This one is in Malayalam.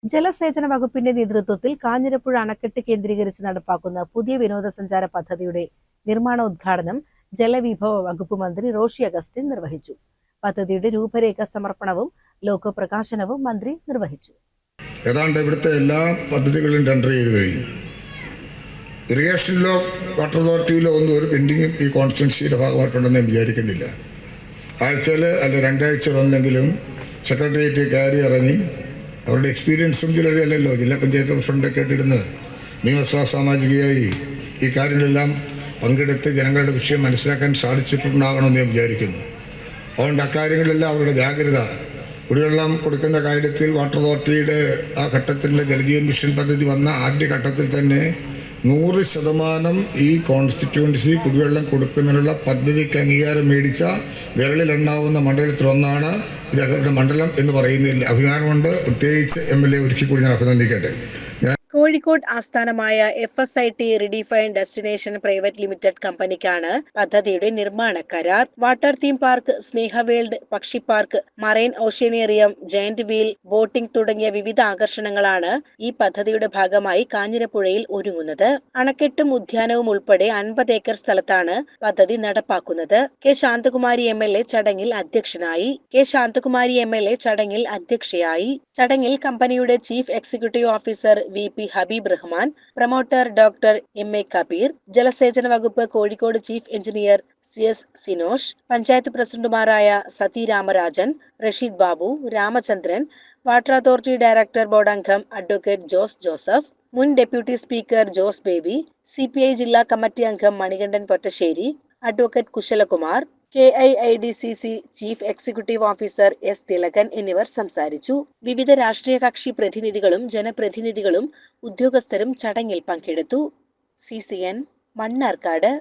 ജലസേചന വകുപ്പിന്റെ നേതൃത്വത്തിൽ കാഞ്ഞിരപ്പുഴ അണക്കെട്ട് കേന്ദ്രീകരിച്ച് നടപ്പാക്കുന്ന പുതിയ വിനോദസഞ്ചാര പദ്ധതിയുടെ നിർമ്മാണോദ്ഘാടനം ജലവിഭവ വകുപ്പ് മന്ത്രി റോഷി അഗസ്റ്റിൻ നിർവഹിച്ചു. പദ്ധതിയുടെ രൂപരേഖ സമർപ്പണവും ലോഗോ പ്രകാശനവും മന്ത്രി നിർവഹിച്ചു. ഏതാണ്ട് ഇവിടുത്തെ എല്ലാ പദ്ധതികളും ടെൻഡർ ചെയ്ത് കഴിഞ്ഞു. ഇറിഗേഷനിലോ വാട്ടർ അതോറിറ്റിയിലോ ഒന്നും ഒരു പെൻഡിങ്ങും ഈ കോൺസ്റ്റിറ്റ്യുവൻസിയുടെ ഭാഗമായിട്ടുണ്ടെന്ന് ഞാൻ വിചാരിക്കുന്നില്ല. ആഴ്ചയിൽ അല്ല രണ്ടാഴ്ചയിലൊന്നെങ്കിലും സെക്രട്ടേറിയറ്റ് കയറി ഇറങ്ങി അവരുടെ എക്സ്പീരിയൻസും ചിലരല്ലോ ജില്ലാ പഞ്ചായത്ത് പ്രസിഡൻ്റൊക്കെ ആയിട്ടിരുന്ന് നിയമസഭാ സാമാജികയായി ഈ കാര്യങ്ങളെല്ലാം പങ്കെടുത്ത് ജനങ്ങളുടെ വിഷയം മനസ്സിലാക്കാൻ സാധിച്ചിട്ടുണ്ടാകണമെന്ന് ഞാൻ വിചാരിക്കുന്നു. അതുകൊണ്ട് അക്കാര്യങ്ങളെല്ലാം അവരുടെ ജാഗ്രത, കുടിവെള്ളം കൊടുക്കുന്ന കാര്യത്തിൽ വാട്ടർ അതോറിറ്റിയുടെ ആ ഘട്ടത്തിൻ്റെ ജലജീവൻ മിഷൻ പദ്ധതി വന്ന ആദ്യ ഘട്ടത്തിൽ തന്നെ 100% ഈ കോൺസ്റ്റിറ്റ്യുവൻസി കുടിവെള്ളം കൊടുക്കുന്നതിനുള്ള പദ്ധതിക്ക് അംഗീകാരം മേടിച്ച വിരളിലെണ്ണാവുന്ന മണ്ഡലത്തിലൊന്നാണ് ഇതവരുടെ മണ്ഡലം എന്ന് പറയുന്നതിൽ അഭിമാനമുണ്ട്. പ്രത്യേകിച്ച് MLA ഒരിക്കൽ കൂടി ഞാൻ അഭിനന്ദിക്കട്ടെ. കോഴിക്കോട് ആസ്ഥാനമായ FSIT റിഡിഫൈൻ ഡെസ്റ്റിനേഷൻ പ്രൈവറ്റ് ലിമിറ്റഡ് കമ്പനിക്കാണ് പദ്ധതിയുടെ നിർമ്മാണ കരാർ. വാട്ടർ തീം പാർക്ക്, സ്നേഹവേൾഡ്, പക്ഷി park, marine oceanarium, giant wheel, boating തുടങ്ങിയ വിവിധ ആകർഷണങ്ങളാണ് ഈ പദ്ധതിയുടെ ഭാഗമായി കാഞ്ഞിരപ്പുഴയിൽ ഒരുങ്ങുന്നത്. അണക്കെട്ടും ഉദ്യാനവും ഉൾപ്പെടെ 50 ഏക്കർ സ്ഥലത്താണ് പദ്ധതി നടപ്പാക്കുന്നത്. കെ ശാന്തകുമാരി MLA ചടങ്ങിൽ അധ്യക്ഷനായി. ചടങ്ങിൽ കമ്പനിയുടെ chief executive officer VP Habeeb Rahman, promoter doctor MA Kabir, ജലസേചന വകുപ്പ് Kozhikode chief engineer CS Sinosh, panchayat പ്രസിഡന്റുമാരായ Sathi Ramarajan, Rasheed Babu, Ramachandran, water authority director board അംഗം അഡ്വക്കേറ്റ് ജോസ് ജോസഫ്, മുൻ deputy speaker Jose Baby, CPI ജില്ലാ കമ്മിറ്റി അംഗം Manikandan Pottassery, advocate Kushalakumar, KIIDCC chief executive officer S Thilakan എന്നിവർ സംസാരിച്ചു. വിവിധ രാഷ്ട്രീയ കക്ഷി പ്രതിനിധികളും ജനപ്രതിനിധികളും ഉദ്യോഗസ്ഥരും ചടങ്ങിൽ പങ്കെടുത്തു. CCN മണ്ണാർക്കാട്.